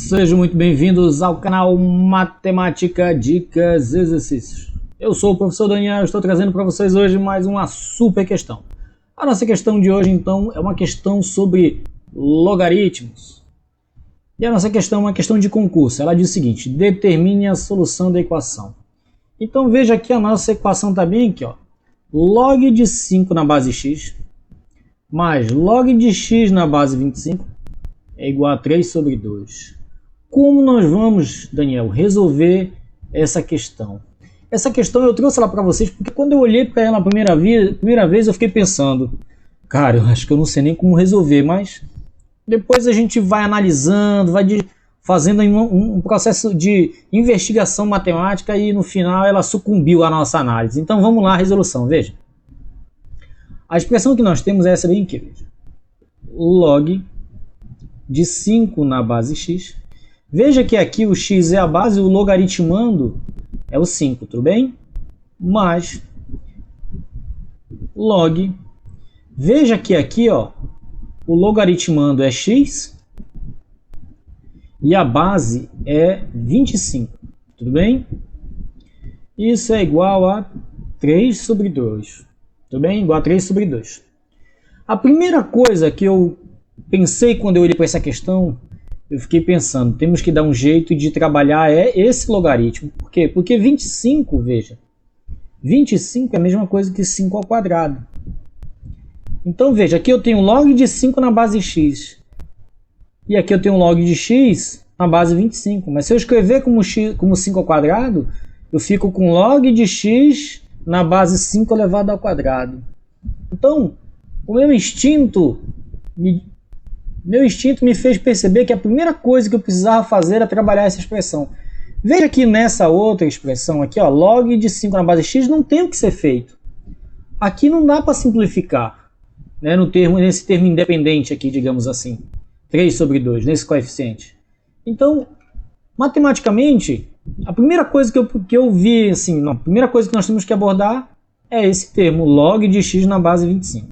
Sejam muito bem-vindos ao canal Matemática, Dicas, Exercícios. Eu sou o professor Daniel e estou trazendo para vocês hoje mais uma super questão. A nossa questão de hoje, então, é uma questão sobre logaritmos. E a nossa questão é uma questão de concurso. Ela diz o seguinte: determine a solução da equação. Então veja que a nossa equação está bem aqui, ó. Log de 5 na base x mais log de x na base 25 é igual a 3 sobre 2. Como nós vamos, Daniel, resolver essa questão? Essa questão eu trouxe ela para vocês porque quando eu olhei para ela a primeira vez eu fiquei pensando, cara, eu acho que eu não sei nem como resolver, mas depois a gente vai analisando, vai fazendo um processo de investigação matemática e no final ela sucumbiu à nossa análise. Então vamos lá, a resolução, veja. A expressão que nós temos é essa bem aqui, veja. Log de 5 na base x. Veja que aqui o x é a base, o logaritmando é o 5, tudo bem? Mais log. Veja que aqui, ó, o logaritmando é x e a base é 25, tudo bem? Isso é igual a 3 sobre 2, tudo bem? Igual a 3 sobre 2. A primeira coisa que eu pensei quando eu olhei para essa questão, eu fiquei pensando, temos que dar um jeito de trabalhar esse logaritmo. Por quê? Porque 25, veja, 25 é a mesma coisa que 5 ao quadrado. Então veja, aqui eu tenho log de 5 na base x. E aqui eu tenho log de x na base 25. Mas se eu escrever como 5 ao quadrado, eu fico com log de x na base 5 elevado ao quadrado. Então, o meu instinto me fez perceber que a primeira coisa que eu precisava fazer era trabalhar essa expressão. Veja que nessa outra expressão aqui, ó, log de 5 na base x não tem o que ser feito. Aqui não dá para simplificar, né, nesse termo independente aqui, digamos assim. 3 sobre 2, nesse coeficiente. Então, matematicamente, a primeira coisa que eu vi, assim, não, a primeira coisa que nós temos que abordar é esse termo, log de x na base 25.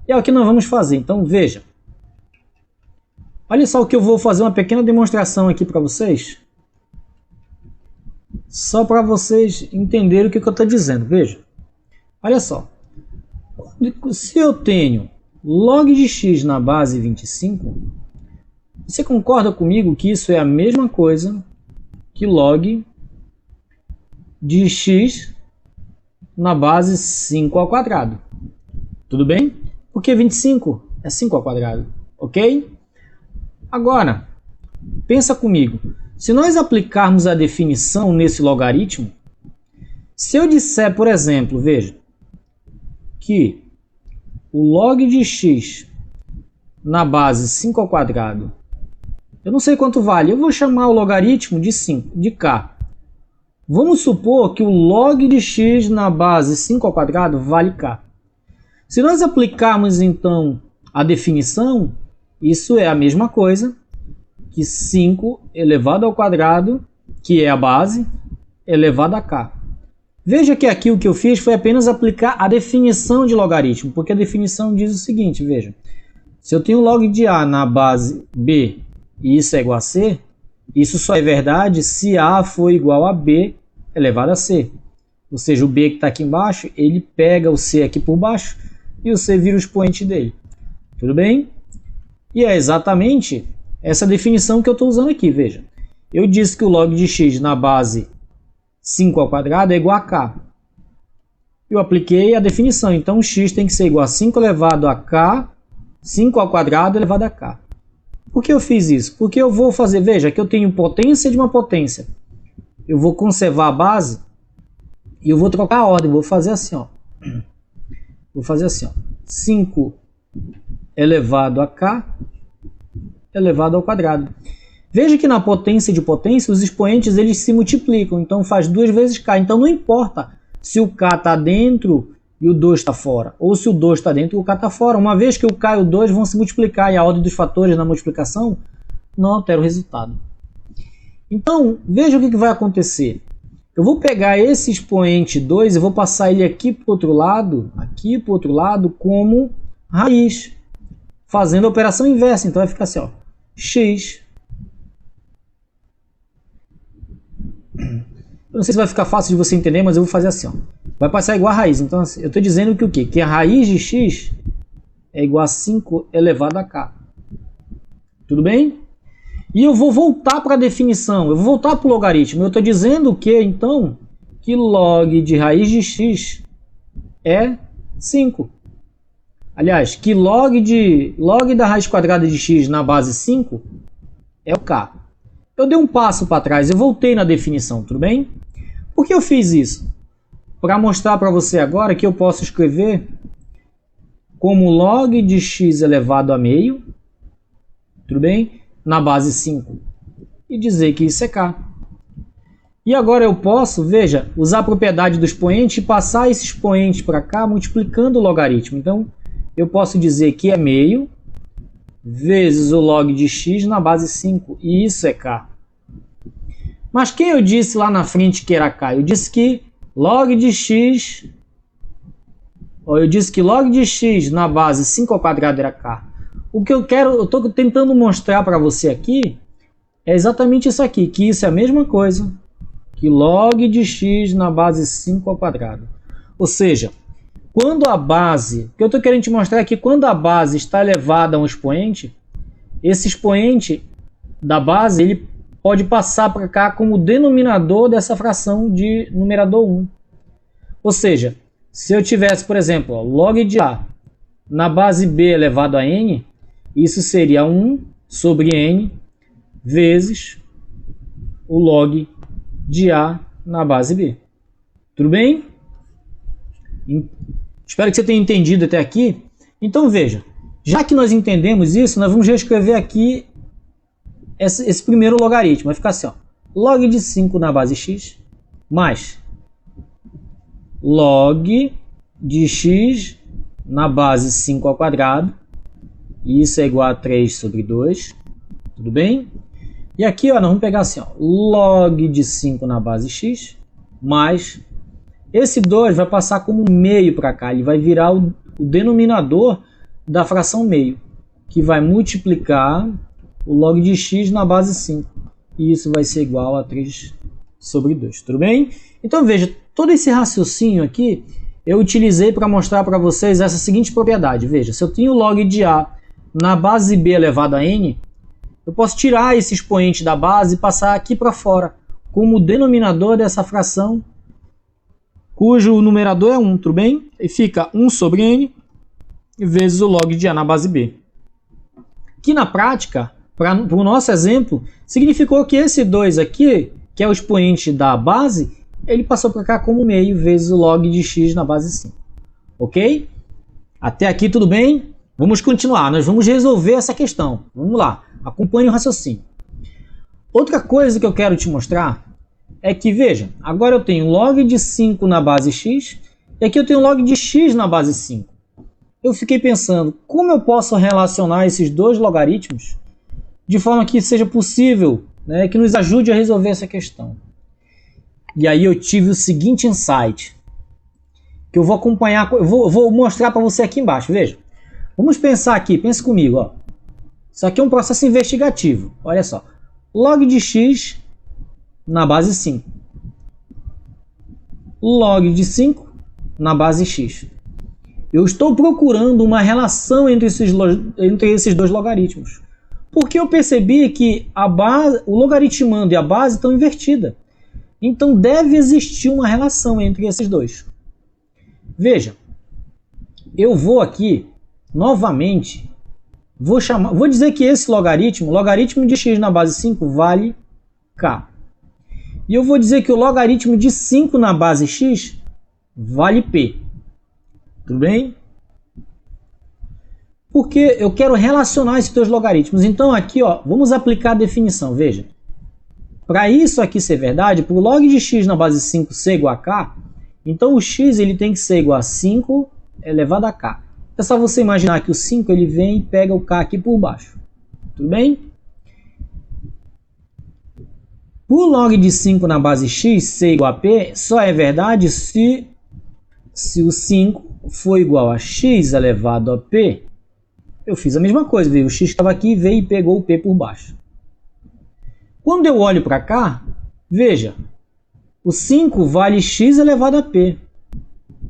E é o que nós vamos fazer. Então, veja. Olha só o que eu vou fazer uma pequena demonstração aqui para vocês. Só para vocês entenderem o que eu estou dizendo. Veja. Olha só. Se eu tenho log de x na base 25, você concorda comigo que isso é a mesma coisa que log de x na base 5 ao quadrado? Tudo bem? Porque 25 é 5 ao quadrado. Ok? Agora, pensa comigo, se nós aplicarmos a definição nesse logaritmo, se eu disser, por exemplo, veja, que o log de x na base 5 ao quadrado, eu não sei quanto vale, eu vou chamar o logaritmo de 5, de k. Vamos supor que o log de x na base 5 ao quadrado vale k. Se nós aplicarmos, então, a definição, isso é a mesma coisa que 5 elevado ao quadrado, que é a base, elevado a k. Veja que aqui o que eu fiz foi apenas aplicar a definição de logaritmo, porque a definição diz o seguinte, veja. Se eu tenho log de a na base b e isso é igual a c, isso só é verdade se a for igual a b elevado a c. Ou seja, o b que está aqui embaixo, ele pega o c aqui por baixo e o c vira o expoente dele. Tudo bem? E é exatamente essa definição que eu estou usando aqui, veja. Eu disse que o log de x na base 5 ao quadrado é igual a k. Eu apliquei a definição, então o x tem que ser igual a 5 elevado a k, 5 ao quadrado elevado a k. Por que eu fiz isso? Porque eu vou fazer, veja, que eu tenho potência de uma potência. Eu vou conservar a base e eu vou trocar a ordem, vou fazer assim, ó. Vou fazer assim, ó. 5 elevado a k elevado ao quadrado. Veja que na potência de potência os expoentes eles se multiplicam, então faz 2 vezes k. Então não importa se o k está dentro e o 2 está fora, ou se o 2 está dentro e o k está fora. Uma vez que o k e o 2 vão se multiplicar e a ordem dos fatores na multiplicação não altera o resultado. Então veja o que vai acontecer. Eu vou pegar esse expoente 2 e vou passar ele aqui para o outro lado como raiz, fazendo a operação inversa. Então vai ficar assim, ó, x não sei se vai ficar fácil de você entender, mas eu vou fazer assim, ó. Vai passar igual a raiz. Então, assim, eu estou dizendo que o quê? Que a raiz de x é igual a 5 elevado a k. Tudo bem? E eu vou voltar para a definição, eu vou voltar para o logaritmo. Eu estou dizendo que, então, que log de raiz de x é 5. Aliás, que log da raiz quadrada de x na base 5 é o k. Eu dei um passo para trás, eu voltei na definição, tudo bem? Por que eu fiz isso? Para mostrar para você agora que eu posso escrever como log de x elevado a meio, tudo bem? Na base 5. E dizer que isso é k. E agora eu posso, veja, usar a propriedade do expoente e passar esse expoente para cá multiplicando o logaritmo. Então, eu posso dizer que é meio vezes o log de x na base 5. E isso é k. Mas quem eu disse lá na frente que era k? Eu disse que log de x... Eu disse que log de x na base 5 ao quadrado era k. O que eu estou tentando mostrar para você aqui é exatamente isso aqui, que isso é a mesma coisa que log de x na base 5 ao quadrado. Ou seja, quando a base, o que eu estou querendo te mostrar é que quando a base está elevada a um expoente, esse expoente da base ele pode passar para cá como denominador dessa fração de numerador 1. Ou seja, se eu tivesse, por exemplo, ó, log de a na base b elevado a n, isso seria 1 sobre n vezes o log de a na base b. Tudo bem? Espero que você tenha entendido até aqui. Então veja, já que nós entendemos isso, nós vamos reescrever aqui esse primeiro logaritmo. Vai ficar assim, ó, log de 5 na base x mais log de x na base 5 ao quadrado. Isso é igual a 3 sobre 2. Tudo bem? E aqui, ó, nós vamos pegar assim, ó, log de 5 na base x mais... Esse 2 vai passar como meio para cá. Ele vai virar o denominador da fração meio, que vai multiplicar o log de x na base 5. E isso vai ser igual a 3 sobre 2. Tudo bem? Então veja, todo esse raciocínio aqui eu utilizei para mostrar para vocês essa seguinte propriedade. Veja, se eu tenho log de a na base b elevado a n, eu posso tirar esse expoente da base e passar aqui para fora, como denominador dessa fração, cujo numerador é 1, tudo bem? E fica 1 sobre n vezes o log de a na base b. Que na prática, para o nosso exemplo, significou que esse 2 aqui, que é o expoente da base, ele passou para cá como meio vezes o log de x na base 5. Ok? Até aqui tudo bem? Vamos continuar, nós vamos resolver essa questão. Vamos lá, acompanhe o raciocínio. Outra coisa que eu quero te mostrar é que, veja, agora eu tenho log de 5 na base x e aqui eu tenho log de x na base 5. Eu fiquei pensando, como eu posso relacionar esses dois logaritmos de forma que seja possível, né, que nos ajude a resolver essa questão. E aí eu tive o seguinte insight, que eu vou acompanhar, eu vou mostrar para você aqui embaixo, veja. Vamos pensar aqui, pense comigo, ó. Isso aqui é um processo investigativo, olha só. Log de x na base 5. Log de 5 na base x. Eu estou procurando uma relação entre esses dois logaritmos. Porque eu percebi que o logaritmando e a base estão invertidas. Então deve existir uma relação entre esses dois. Veja, eu vou aqui, novamente, vou dizer que esse logaritmo de x na base 5 vale k. E eu vou dizer que o logaritmo de 5 na base x vale p. Tudo bem? Porque eu quero relacionar esses dois logaritmos. Então aqui, ó, vamos aplicar a definição. Veja, para isso aqui ser verdade, para o log de x na base 5 ser igual a k, então o x ele tem que ser igual a 5 elevado a k. É só você imaginar que o 5 ele vem e pega o k aqui por baixo. Tudo bem? O log de 5 na base x ser igual a p só é verdade se o 5 for igual a x elevado a p. Eu fiz a mesma coisa, viu? O x estava aqui, veio e pegou o p por baixo. Quando eu olho para cá, veja, O 5 vale x elevado a p.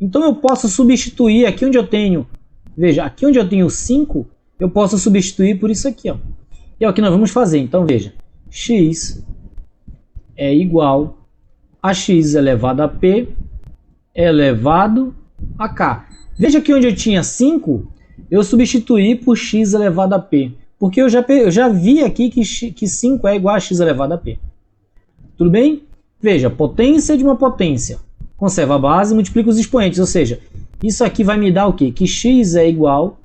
Então eu posso substituir aqui onde eu tenho, veja, aqui onde eu tenho 5, eu posso substituir por isso aqui, ó. E é o que nós vamos fazer. Então veja, x é igual a x elevado a p elevado a k. Veja que onde eu tinha 5, eu substituí por x elevado a p. Porque eu já vi aqui que 5 é igual a x elevado a p. Tudo bem? Veja, potência de uma potência. Conserva a base e multiplica os expoentes. Ou seja, isso aqui vai me dar o quê? Que x é igual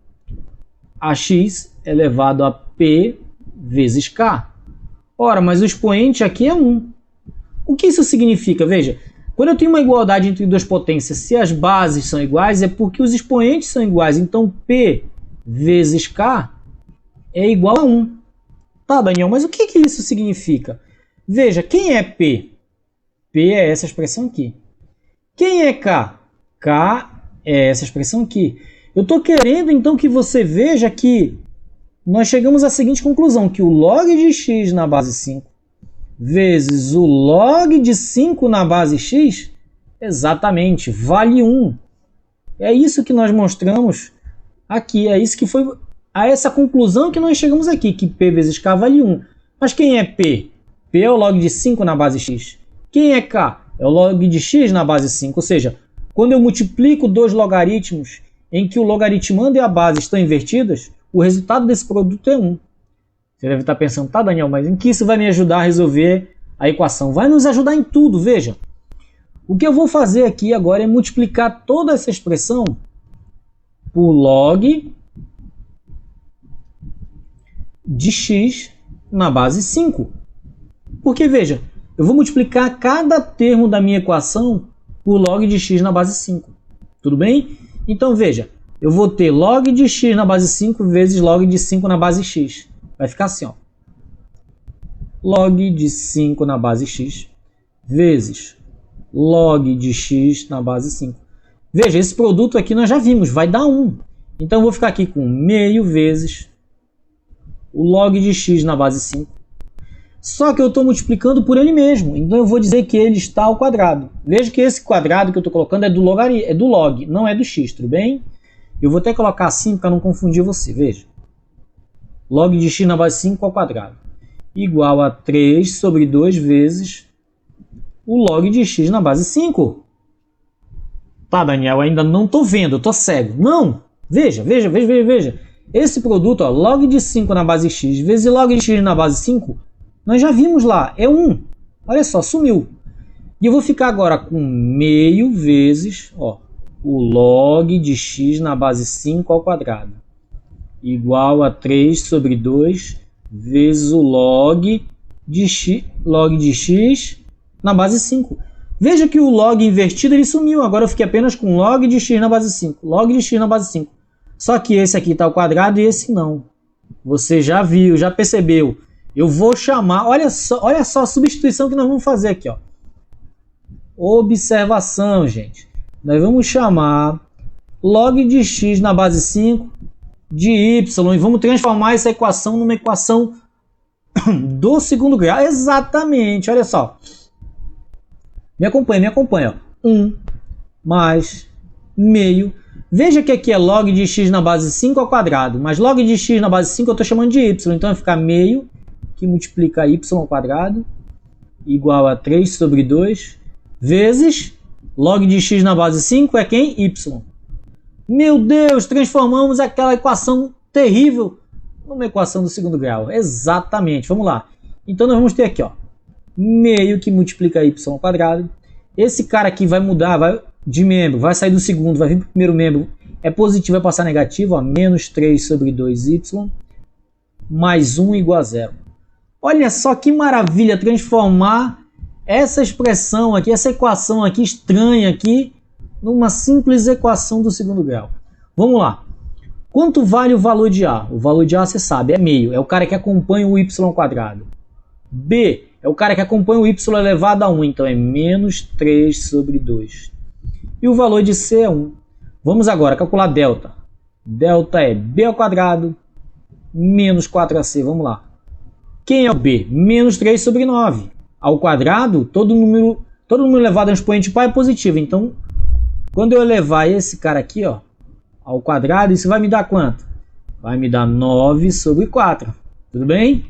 a x elevado a p vezes k. Ora, mas o expoente aqui é 1. O que isso significa? Veja, quando eu tenho uma igualdade entre duas potências, se as bases são iguais, é porque os expoentes são iguais. Então, P vezes K é igual a 1. Tá, Daniel, mas o que isso significa? Veja, quem é P? P é essa expressão aqui. Quem é K? K é essa expressão aqui. Eu estou querendo, então, que você veja que nós chegamos à seguinte conclusão, que o log de x na base 5 vezes o log de 5 na base x, exatamente, vale 1. É isso que nós mostramos aqui, é isso que foi a essa conclusão que nós chegamos aqui, que P vezes K vale 1. Mas quem é P? P é o log de 5 na base x. Quem é K? É o log de x na base 5, ou seja, quando eu multiplico dois logaritmos em que o logaritmando e a base estão invertidas, o resultado desse produto é 1. Você deve estar pensando, tá, Daniel, mas em que isso vai me ajudar a resolver a equação? Vai nos ajudar em tudo, veja. O que eu vou fazer aqui agora é multiplicar toda essa expressão por log de x na base 5. Porque, veja, eu vou multiplicar cada termo da minha equação por log de x na base 5. Tudo bem? Então, veja, eu vou ter log de x na base 5 vezes log de 5 na base x. Vai ficar assim, ó. Log de 5 na base x vezes log de x na base 5. Veja, esse produto aqui nós já vimos, vai dar 1. Então eu vou ficar aqui com meio vezes o log de x na base 5. Só que eu estou multiplicando por ele mesmo, então eu vou dizer que ele está ao quadrado. Veja que esse quadrado que eu estou colocando é do log, não é do x, tudo bem? Eu vou até colocar assim para não confundir você, veja. Log de x na base 5 ao quadrado igual a 3 sobre 2 vezes o log de x na base 5. Tá, Daniel, ainda não estou vendo, eu estou cego. Não! Veja. Esse produto, ó, log de 5 na base x vezes log de x na base 5, nós já vimos lá, é 1. Olha só, sumiu. E eu vou ficar agora com meio vezes, ó, o log de x na base 5 ao quadrado igual a 3 sobre 2 vezes o log de x na base 5. Veja que o log invertido ele sumiu, agora eu fiquei apenas com log de x na base 5. Log de x na base 5. Só que esse aqui está ao quadrado e esse não. Você já viu, já percebeu. Eu vou chamar, olha só a substituição que nós vamos fazer aqui, ó. Observação, gente. Nós vamos chamar log de x na base 5 de y e vamos transformar essa equação numa equação do segundo grau. Exatamente, olha só. Me acompanha. Ó. 1 mais meio. Veja que aqui é log de x na base 5 ao quadrado, mas log de x na base 5 eu estou chamando de y, então vai ficar meio, que multiplica y ao quadrado, igual a 3 sobre 2, vezes log de x na base 5 é quem? Y. Meu Deus, transformamos aquela equação terrível numa equação do segundo grau. Exatamente, vamos lá. Então nós vamos ter aqui, ó, meio que multiplica y ao quadrado. Esse cara aqui vai mudar, vai de membro, vai sair do segundo, vai vir para o primeiro membro. É positivo, vai passar negativo, ó, menos 3 sobre 2y, mais 1 igual a 0. Olha só que maravilha transformar essa expressão aqui, essa equação aqui estranha aqui, numa simples equação do segundo grau. Vamos lá. Quanto vale o valor de A? O valor de A, você sabe, é meio. É o cara que acompanha o y ao quadrado. B é o cara que acompanha o y elevado a 1. Então é menos 3 sobre 2. E o valor de C é 1. Vamos agora calcular delta. Delta é B ao quadrado menos 4AC. Vamos lá. Quem é o B? Menos 3 sobre 9. Ao quadrado, todo número todo número elevado a um expoente par é positivo. Então, quando eu elevar esse cara aqui, ó, ao quadrado, isso vai me dar quanto? Vai me dar 9 sobre 4. Tudo bem?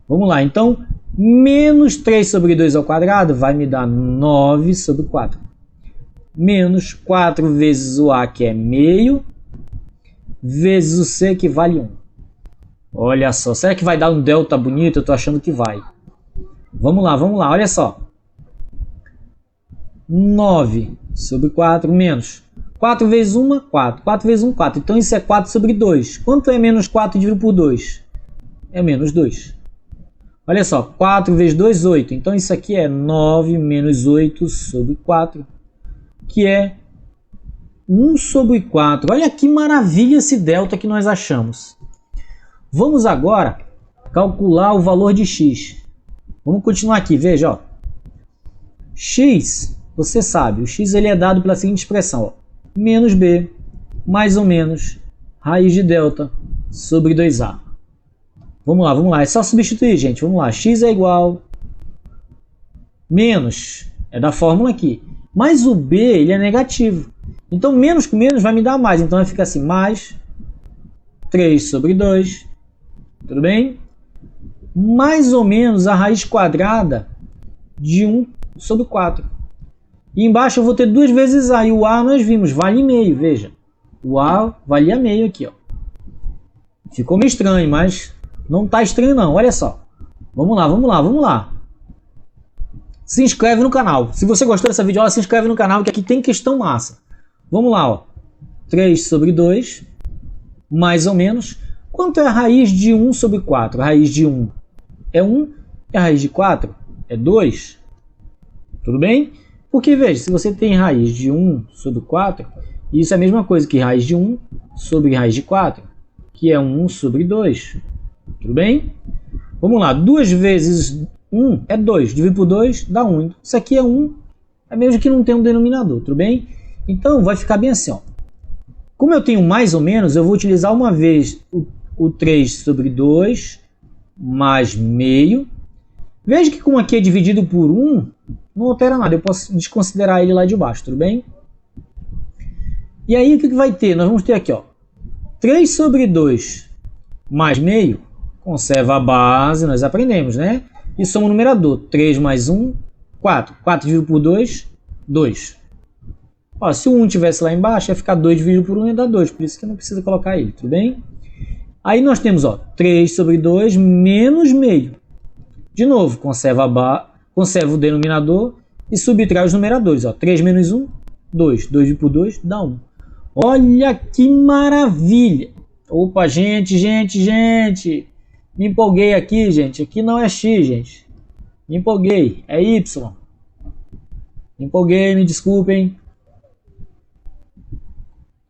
Vamos lá. Então, menos 3 sobre 2 ao quadrado vai me dar 9 sobre 4. Menos 4 vezes o A, que é meio, vezes o C, que vale 1. Olha só. Será que vai dar um delta bonito? Eu tô achando que vai. Vamos lá, vamos lá. Olha só. 9 sobre 4 menos 4 vezes 1, 4. 4 vezes 1, 4. Então isso é 4 sobre 2. Quanto é menos 4 dividido por 2? É menos 2. Olha só, 4 vezes 2, 8. Então isso aqui é 9 menos 8 sobre 4, que é 1 sobre 4. Olha que maravilha esse delta que nós achamos. Vamos agora calcular o valor de x. Vamos continuar aqui, veja, ó. X, você sabe, o x ele é dado pela seguinte expressão, ó. Menos b, mais ou menos, raiz de delta sobre 2a. Vamos lá, é só substituir, gente. Vamos lá, x é igual, menos, é da fórmula aqui, mas o b ele é negativo. Então, menos com menos vai me dar mais, então vai ficar assim, mais 3 sobre 2, tudo bem? Mais ou menos a raiz quadrada de 1 sobre 4. E embaixo eu vou ter 2 vezes a, e o a nós vimos, vale meio, veja. O a valia meio aqui, ó. Ficou meio estranho, mas não tá estranho não, olha só. Vamos lá, vamos lá, vamos lá. Se inscreve no canal. Se você gostou dessa videoaula, se inscreve no canal, que aqui tem questão massa. Vamos lá, ó. 3 sobre 2, mais ou menos. Quanto é a raiz de 1 sobre 4? A raiz de 1 é 1, e a raiz de 4 é 2. Tudo bem? Porque, veja, se você tem raiz de 1 sobre 4, isso é a mesma coisa que raiz de 1 sobre raiz de 4, que é 1 sobre 2. Tudo bem? Vamos lá, 2 vezes 1 é 2, dividido por 2 dá 1. Isso aqui é 1, é mesmo que não tem um denominador, tudo bem? Então, vai ficar bem assim, ó. Como eu tenho mais ou menos, eu vou utilizar uma vez o 3 sobre 2, mais meio. Veja que como aqui é dividido por 1, não altera nada, eu posso desconsiderar ele lá de baixo, tudo bem? E aí o que vai ter? Nós vamos ter aqui, ó, 3 sobre 2 mais meio, conserva a base, nós aprendemos, né? E soma o numerador, 3 mais 1, 4. 4 dividido por 2, 2. Ó, se o 1 tivesse lá embaixo, ia ficar 2 dividido por 1 ia dar 2, por isso que não precisa colocar ele, tudo bem? Aí nós temos, ó, 3 sobre 2 menos meio. De novo, conserva o denominador e subtrai os numeradores. Ó. 3 menos 1, 2. 2 por 2 dá 1. Olha que maravilha! Opa, gente. Me empolguei aqui, gente. Aqui não é x, gente. Me empolguei. É y. Me empolguei, me desculpem.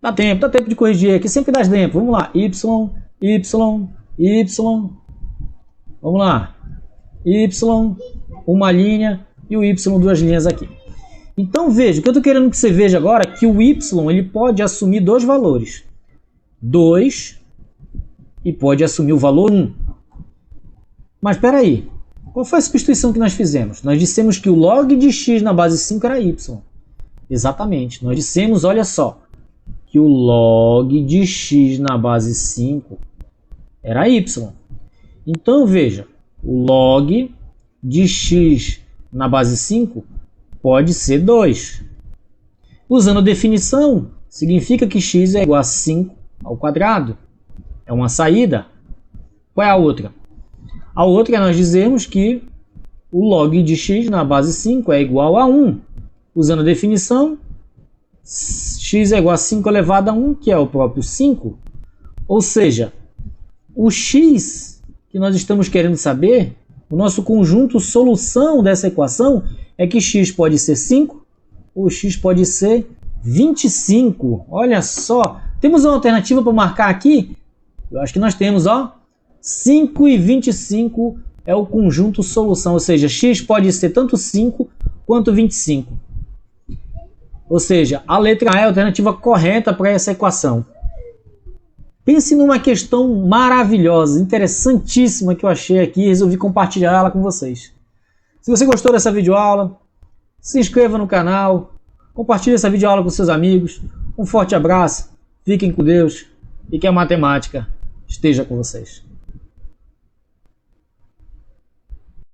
Dá tempo de corrigir aqui. Sempre dá tempo. Vamos lá. Y. Vamos lá. Y, uma linha e o Y, duas linhas aqui. Então veja, o que eu estou querendo que você veja agora é que o Y ele pode assumir dois valores. 2 e pode assumir o valor 1. Mas espera aí, qual foi a substituição que nós fizemos? Nós dissemos que o log de x na base 5 era y. Exatamente, nós dissemos, olha só, que o log de x na base 5 era y. Então veja, o log de x na base 5 pode ser 2. Usando a definição, significa que x é igual a 5 ao quadrado. É uma saída. Qual é a outra? A outra é nós dizermos que o log de x na base 5 é igual a 1. Usando a definição, x é igual a 5 elevado a 1, que é o próprio 5. Ou seja, o x que nós estamos querendo saber, o nosso conjunto solução dessa equação, é que x pode ser 5 ou x pode ser 25. Olha só, temos uma alternativa para marcar aqui? Eu acho que nós temos, ó. 5 e 25 é o conjunto solução, ou seja, x pode ser tanto 5 quanto 25. Ou seja, a letra A é a alternativa correta para essa equação. Pense numa questão maravilhosa, interessantíssima que eu achei aqui e resolvi compartilhar ela com vocês. Se você gostou dessa videoaula, se inscreva no canal, compartilhe essa videoaula com seus amigos. Um forte abraço, fiquem com Deus e que a matemática esteja com vocês.